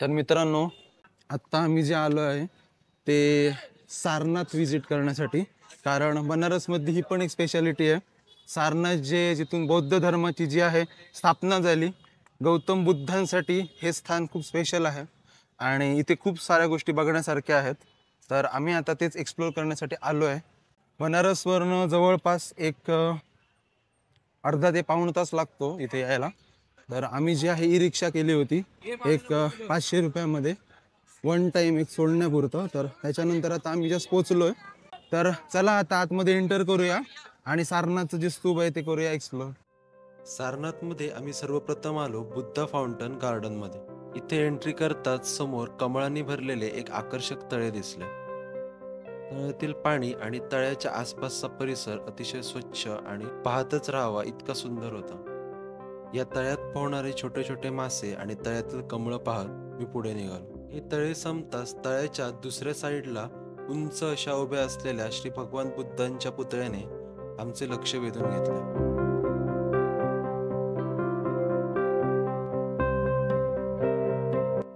तर मित्रांनो, आत्ता आम्ही जे आलो आहे ते सारनाथ विजिट करण्यासाठी. कारण बनारसमध्ये ही पण एक स्पेशालिटी आहे. सारनाथ जे जिथून बौद्ध धर्माची जी आहे स्थापना झाली, गौतम बुद्धांसाठी हे स्थान खूप स्पेशल आहे आणि इथे खूप साऱ्या गोष्टी बघण्यासारख्या आहेत. तर आम्ही आता तेच एक्सप्लोर करण्यासाठी आलो आहे. बनारसवरनं जवळपास एक अर्धा ते पाऊण तास लागतो इथे यायला. तर आम्ही जी आहे ई रिक्षा केली होती एक 500 रुपयामध्ये वन टाईम एक सोडण्यापुरतं. तर त्याच्यानंतर आता आम्ही जस्ट पोचलोय. तर चला आता आतमध्ये एंटर करूया आणि सारनाथचं जे स्तूप आहे ते करूया एक्सप्लोर. सारनाथमध्ये आम्ही सर्वप्रथम आलो बुद्धा फाउंटन गार्डनमध्ये. इथे एंट्री करताच समोर कमळांनी भरलेले एक आकर्षक तळे दिसले. तळ्यातील पाणी आणि तळ्याच्या आसपासचा परिसर अतिशय स्वच्छ आणि पाहतच राहावा इतका सुंदर होता. या तळ्यात पोहणारे छोटे छोटे मासे आणि तळ्यातील कमळं पाहत मी पुढे निघालो. हे तळे संपताच तळ्याच्या दुसऱ्या साईडला उंच अशा उभ्या असलेल्या श्री भगवान बुद्धांच्या पुतळ्याने आमचे लक्ष वेधून घेतले.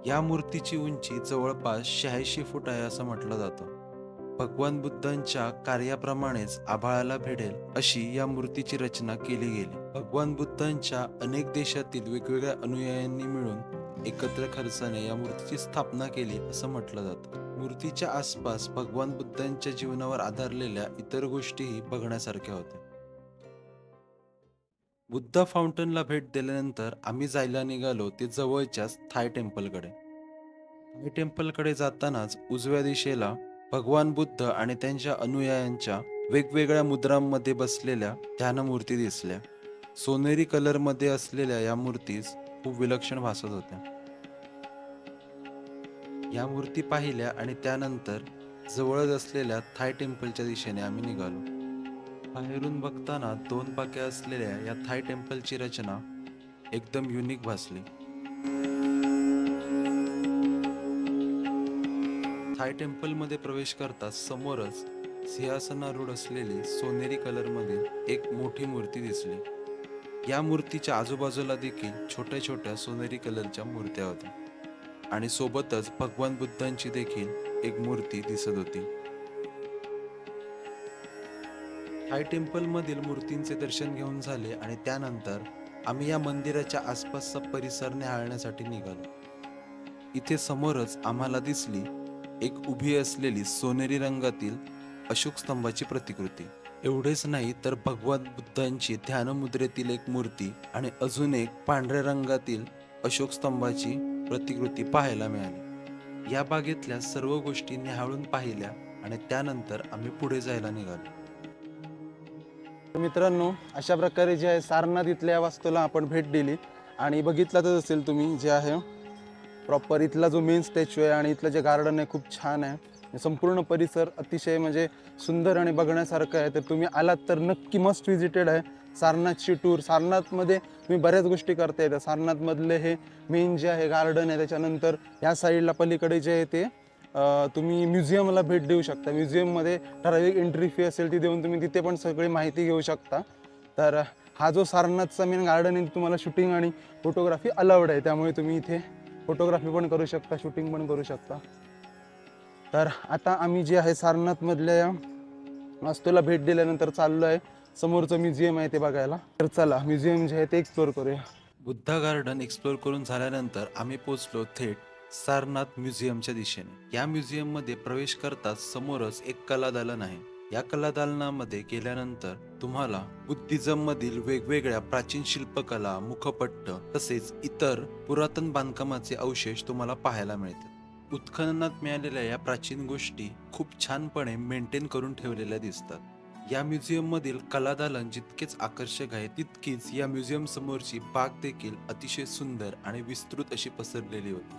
या मूर्तीची उंची जवळपास 86 फूट आहे असं म्हटलं जातं. भगवान बुद्धांच्या कार्याप्रमाणेच आभाळाला भिडेल अशी या मूर्तीची रचना केली गेली. भगवान बुद्धांच्या अनेक देशातील वेगवेगळ्या अनुयायांनी मिळून एकत्र खर्चाने या मूर्तीची स्थापना केली असं म्हटलं जातं. मूर्तीच्या आसपास भगवान बुद्धांच्या जीवनावर आधारलेल्या इतर गोष्टीही बघण्यासारख्या होत्या. बुद्धा फाउंटनला भेट दिल्यानंतर आम्ही जायला निघालो ते जवळच्याच थाय टेम्पलकडे. थाय टेम्पलकडे जातानाच उजव्या दिशेला भगवान बुद्ध आणि त्यांच्या अनुयायांच्या वेगवेगळ्या मुद्रांमध्ये बसलेल्या ध्यानमूर्ती दिसल्या. सोनेरी कलरमध्ये असलेल्या या मूर्तीस खूप विलक्षण भासत होत्या. या मूर्ती पाहिल्या आणि त्यानंतर जवळच असलेल्या थाय टेम्पलच्या दिशेने आम्ही निघालो. बाहेरून बघताना दोन पाक्या असलेल्या या थाय टेम्पलची रचना एकदम युनिक भासली. थाय टेम्पलमध्ये प्रवेश करताच समोरच सिंहासनारूढ असलेली सोनेरी कलरमध्ये एक मोठी मूर्ती दिसली. या मूर्तीच्या आजूबाजूला देखील छोट्या छोट्या सोनेरी कलरच्या मूर्त्या होत्या आणि सोबतच भगवान बुद्धांची देखील एक मूर्ती दिसत होती. थाय टेम्पलमधील मूर्तींचे दर्शन घेऊन झाले आणि त्यानंतर आम्ही या मंदिराच्या आसपासचा परिसर निहाळण्यासाठी निघालो. इथे समोरच आम्हाला दिसली एक उभी असलेली सोनेरी रंगातील अशोक स्तंभाची प्रतिकृती. एवढेच नाही तर भगवान बुद्धांची ध्यानमुद्रेतील एक मूर्ती आणि अजून एक पांढऱ्या रंगातील अशोक स्तंभाची प्रतिकृती पाहायला मिळाली. या बागेतल्या सर्व गोष्टी निहाळून पाहिल्या आणि त्यानंतर आम्ही पुढे जायला निघालो. तर मित्रांनो, अशा प्रकारे जे आहे सारनाथ इथल्या वास्तूला आपण भेट दिली आणि बघितलाच असेल तुम्ही जे आहे प्रॉपर इथला जो मेन स्टॅच्यू आहे आणि इथलं जे गार्डन आहे खूप छान आहे. संपूर्ण परिसर अतिशय म्हणजे सुंदर आणि बघण्यासारखं आहे. तर तुम्ही आलात तर नक्की मस्ट विजिटेड आहे सारनाथची टूर. सारनाथमध्ये तुम्ही बऱ्याच गोष्टी करता येतात. सारनाथमधले हे मेन जे आहे गार्डन आहे, त्याच्यानंतर या साईडला पलीकडे जे आहे ते तुम्ही म्युझियमला भेट देऊ शकता. म्युझियममध्ये ठराविक एंट्री फी असेल ती देऊन तुम्ही तिथे पण सगळी माहिती घेऊ शकता. तर हा जो सारनाथचा मेन गार्डन आहे तुम्हाला शूटिंग आणि फोटोग्राफी अलाउड आहे, त्यामुळे तुम्ही इथे फोटोग्राफी पण करू शकता, शूटिंग पण करू शकता. तर आता आम्ही जे आहे सारनाथमधल्या या वास्तूला भेट दिल्यानंतर चाललो आहे समोरचं म्युझियम आहे ते बघायला. तर चला म्युझियम जे आहे ते एक्सप्लोर करूया. बुद्धा गार्डन एक्सप्लोर करून झाल्यानंतर आम्ही पोहोचलो थेट सारनाथ म्युझियमच्या दिशेने. या म्युझियममध्ये प्रवेश करताच समोरच एक कलादालन आहे. या कलादालनामध्ये गेल्यानंतर तुम्हाला बुद्धिझम मधील वेगवेगळ्या प्राचीन शिल्पकला, मुखपट्ट तसेच इतर पुरातन बांधकामाचे अवशेष तुम्हाला पाहायला मिळतात. उत्खननात मिळालेल्या या प्राचीन गोष्टी खूप छानपणे मेंटेन करून ठेवलेल्या दिसतात. या म्युझियम मधील कलादालन जितकेच आकर्षक आहे तितकीच या म्युझियम समोरची बाग देखील अतिशय सुंदर आणि विस्तृत अशी पसरलेली होती.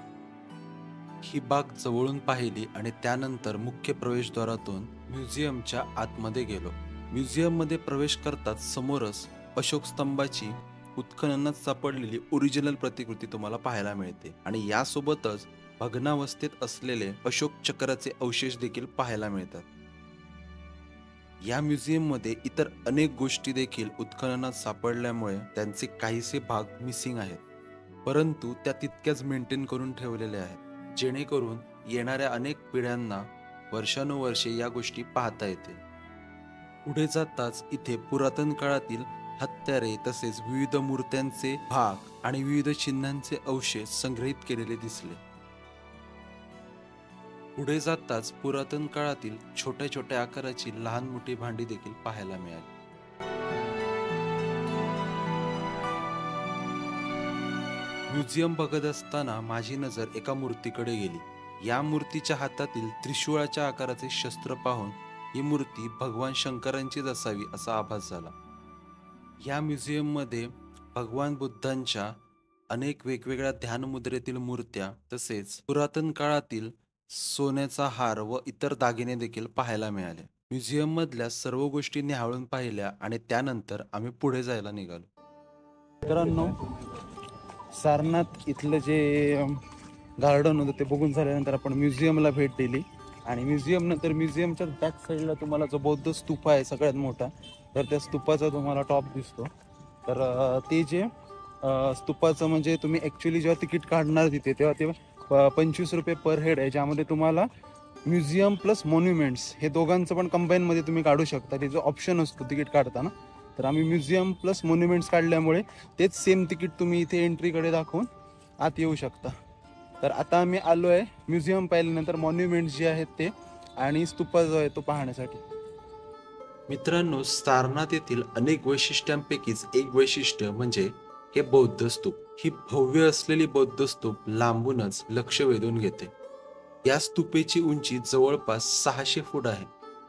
ही बाग जवळून पाहिली आणि त्यानंतर मुख्य प्रवेशद्वारातून म्युझियमच्या आतमध्ये गेलो. म्युझियम मध्ये प्रवेश करताच समोरच अशोक स्तंभाची उत्खननात सापडलेली ओरिजिनल प्रतिकृती तुम्हाला पाहायला मिळते आणि यासोबतच भग्नावस्थेत असलेले अशोक चक्राचे अवशेष देखील पाहायला मिळतात. या म्युझियममध्ये इतर अनेक गोष्टी देखील उत्खननात सापडल्यामुळे त्यांचे काहीसे भाग मिसिंग आहेत. परंतु त्या तितक्याच मेंटेन करून ठेवलेल्या आहेत, जेणेकरून येणाऱ्या अनेक पिढ्यांना वर्षानुवर्षे या गोष्टी पाहता येतील. पुढे जाताच इथे पुरातन काळातील हत्यारे तसेच विविध मूर्त्यांचे भाग आणि विविध चिन्हांचे अवशेष संग्रहित केलेले दिसले. पुढे जाताच पुरातन काळातील छोट्या छोट्या आकाराची लहान मोठी भांडी देखील पाहायला मिळाली. म्युझियम बघत असताना माझी नजर एका मूर्तीकडे गेली. या मूर्तीच्या हातातील त्रिशूळाच्या आकाराचे शस्त्र पाहून ही मूर्ती भगवान शंकरांचीच असावी असा आभास झाला. या म्युझियममध्ये भगवान बुद्धांच्या अनेक वेगवेगळ्या ध्यान मुद्रेतील मूर्त्या तसेच पुरातन काळातील सोन्याचा हार व इतर दागिने देखील पाहायला मिळाले. म्युझियम मधल्या सर्व गोष्टी निहाळून पाहिल्या आणि त्यानंतर आम्ही पुढे जायला निघालो. मित्रांनो, सारनाथ इथलं जे गार्डन होतं ते बघून झाल्यानंतर आपण म्युझियमला भेट दिली आणि म्युझियमच्या बॅक साईडला तुम्हाला जो बौद्ध स्तूप आहे सगळ्यात मोठा, तर त्या स्तूपाचा तुम्हाला टॉप दिसतो. तर ते जे स्तूपाचं म्हणजे तुम्ही ॲक्च्युली जेव्हा तिकीट काढणार तिथे तेव्हा ते 25 रुपये पर हेड आहे, ज्यामध्ये तुम्हाला म्युझियम प्लस मॉन्युमेंट्स हे दोघांचं पण कंबाईनमध्ये तुम्ही काढू शकता. ते जो ऑप्शन असतो तिकीट काढताना, तर आम्ही म्युझियम प्लस मॉन्युमेंट्स काढल्यामुळे तेच सेम तिकीट तुम्ही इथे एंट्रीकडे दाखवून आत येऊ शकता. तर आता आम्ही आलो आहे म्युझियम पाहिल्यानंतर मॉन्युमेंट्स जे आहेत ते आणि स्तूपा जो आहे तो पाहण्यासाठी. मित्रांनो, सारनाथ येथील अनेक वैशिष्ट्यांपैकीच एक वैशिष्ट्य म्हणजे हे बौद्ध स्तूप. ही भव्य असलेली बौद्ध स्तूप लांबूनच लक्ष वेधून घेते. या स्तूपेची उंची जवळपास 600 फूट आहे.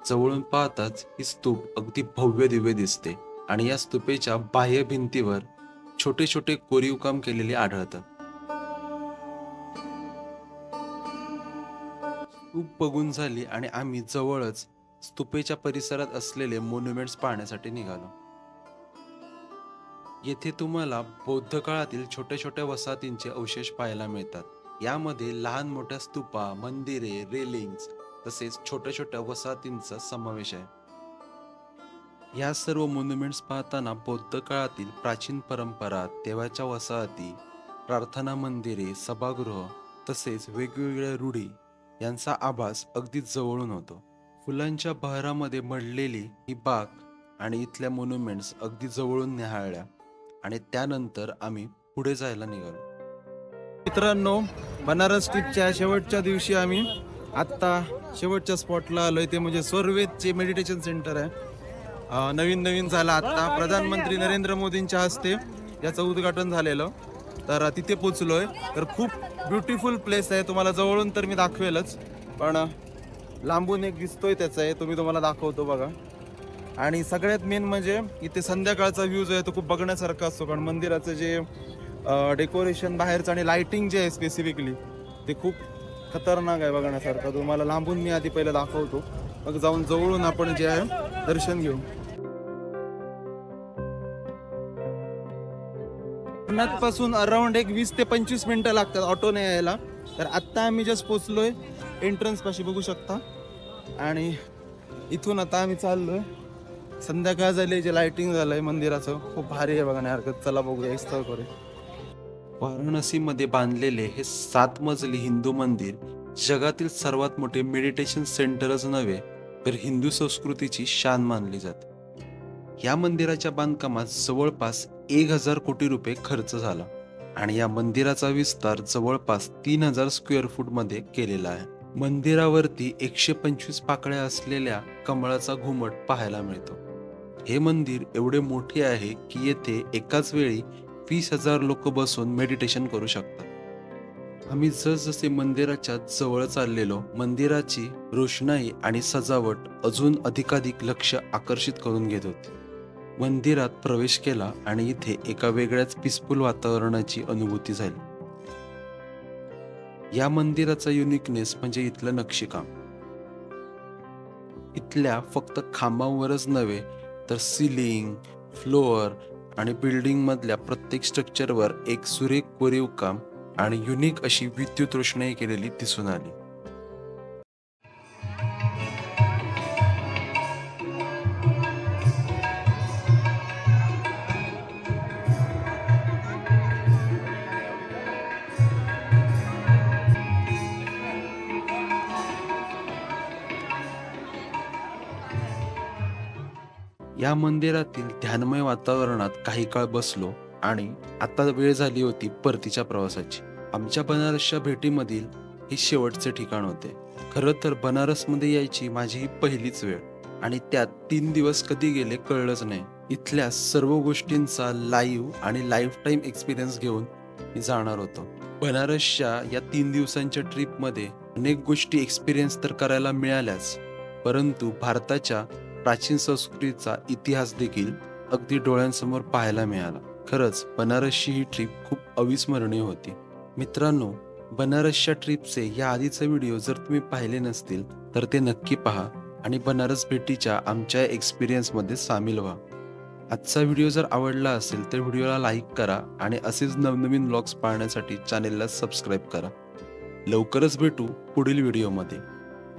जवळून पाहताच ही स्तूप अगदी भव्य दिव्य दिसते आणि या स्तूपेच्या बाह्य भिंतीवर छोटे छोटे कोरीवकाम केलेले आढळतात. स्तूप बघून झाली आणि आम्ही जवळच स्तूपेच्या परिसरात असलेले मॉन्युमेंट्स पाहण्यासाठी निघालो. येथे तुम्हाला बौद्ध काळातील छोट्या छोट्या वसाहतींचे अवशेष पाहायला मिळतात. यामध्ये लहान मोठ्या स्तूपा, मंदिरे, रेलिंग्स तसेच छोट्या छोट्या वसाहतींचा समावेश आहे. या सर्व मॉन्युमेंट्स पाहताना बौद्ध काळातील प्राचीन परंपरा, तेव्हाच्या वसाहती, प्रार्थना मंदिरे, सभागृह तसेच वेगवेगळ्या रूढी यांचा आभास अगदी जवळून होतो. फुलांच्या बहरामध्ये मढलेली ही बाग आणि इथल्या मॉन्युमेंट्स अगदी जवळून निहाळल्या आणि त्यानंतर आम्ही पुढे जायला निघालो. मित्रांनो, बनारस ट्रिपच्या शेवटच्या दिवशी आम्ही आत्ता शेवटच्या स्पॉटला आलोय. ते म्हणजे स्वर्वेदचे मेडिटेशन सेंटर आहे. नवीन झालं आत्ता. प्रधानमंत्री नरेंद्र मोदींच्या हस्ते याचं उद्घाटन झालेलं. तर तिथे पोचलोय. तर खूप ब्युटिफुल प्लेस आहे. तुम्हाला जवळून तर मी दाखवेलच, पण लांबून एक दिसतोय त्याचं आहे, तो मी तुम्हाला दाखवतो बघा. आणि सगळ्यात मेन म्हणजे इथे संध्याकाळचा व्ह्यू जो आहे तो खूप बघण्यासारखा असतो, कारण मंदिराचं जे डेकोरेशन बाहेरचं आणि लाइटिंग जे आहे स्पेसिफिकली ते खूप खतरनाक आहे बघण्यासारखं. तुम्हाला लांबून मी आधी पहिलं दाखवतो, मग जाऊन जवळून आपण जे आहे दर्शन घेऊ. पासून अराउंड एक 20 ते 25 मिनिटं लागतात ऑटोने यायला. तर आत्ता आम्ही जस्ट पोचलोय एंट्रन्स पाशी, बघू शकता. आणि इथून आता आम्ही चाललोय. संध्याकाळ झाली, जे लाइटिंग झालंय मंदिराचं खूप भारी आहे बघण्यासारखं. चला बघूया स्थळ करू. वाराणसीमध्ये बांधलेले हे 7 मजली हिंदू मंदिर जगातील सर्वात मोठे मेडिटेशन सेंटरच नव्हे तर हिंदू संस्कृतीची शान मानली जाते. या मंदिराच्या बांधकामात जवळपास 1000 कोटी रुपये खर्च झाला आणि या मंदिराचा विस्तार जवळपास 3000 स्क्वेअर फूट मध्ये केलेला आहे. मंदिरावरती 125 पाकळ्या असलेल्या कमळाचा घुमट पाहायला मिळतो. हे मंदिर एवढे मोठे आहे की येथे एकाच वेळी 20,000 लोक बसून मेडिटेशन करू शकतात. आम्ही जसजसे मंदिराच्या जवळ चाललेलो, मंदिराची रोषणाई आणि सजावट अजून अधिकाधिक लक्ष आकर्षित करून घेत होती. मंदिरात प्रवेश केला आणि इथे एका वेगळ्याच पीसफुल वातावरणाची अनुभूती झाली. या मंदिराचा युनिकनेस म्हणजे इथलं नक्षीकाम. इथल्या फक्त खांबांवरच नव्हे तर सिलिंग, फ्लोअर आणि बिल्डिंग मधल्या प्रत्येक स्ट्रक्चरवर एक सुरेख कोरीव काम आणि युनिक अशी विद्युत रोषणाई केलेली दिसून आली. या मंदिरातील ध्यानमय वातावरणात काही काळ बसलो आणि आता वेळ झाली होती परतीच्या प्रवासाची. आमच्या बनारसच्या भेटीमधील हे शेवटचे ठिकाण होते. खरं तर बनारसमध्ये यायची माझी ही पहिलीच वेळ आणि त्यात 3 दिवस कधी गेले कळलंच नाही. इथल्या सर्व गोष्टींचा लाईव्ह आणि लाईफ टाईम एक्सपिरियन्स घेऊन मी जाणार होतो. बनारसच्या या 3 दिवसांच्या ट्रिपमध्ये अनेक गोष्टी एक्सपिरियन्स तर करायला मिळाल्याच, परंतु भारताच्या प्राचीन संस्कृतीचा इतिहास देखील अगदी डोळ्यांसमोर पाहायला मिळाला. खरंच बनारसची ही ट्रिप खूप अविस्मरणीय होती. मित्रांनो, बनारसच्या ट्रिपचे या आधीचे व्हिडिओ जर तुम्ही पाहिले नसतील तर ते नक्की पहा आणि बनारस भेटीच्या आमच्या एक्सपिरियन्समध्ये सामील व्हा. आजचा व्हिडिओ जर आवडला असेल तर व्हिडिओला लाईक करा आणि असेच नवनवीन व्लॉग्स पाहण्यासाठी चॅनेलला सबस्क्राईब करा. लवकरच भेटू पुढील व्हिडिओमध्ये.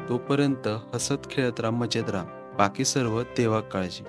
तोपर्यंत हसत खेळत राहा, मजेत राहा. बाकी सर्व तेव्हा काळजी.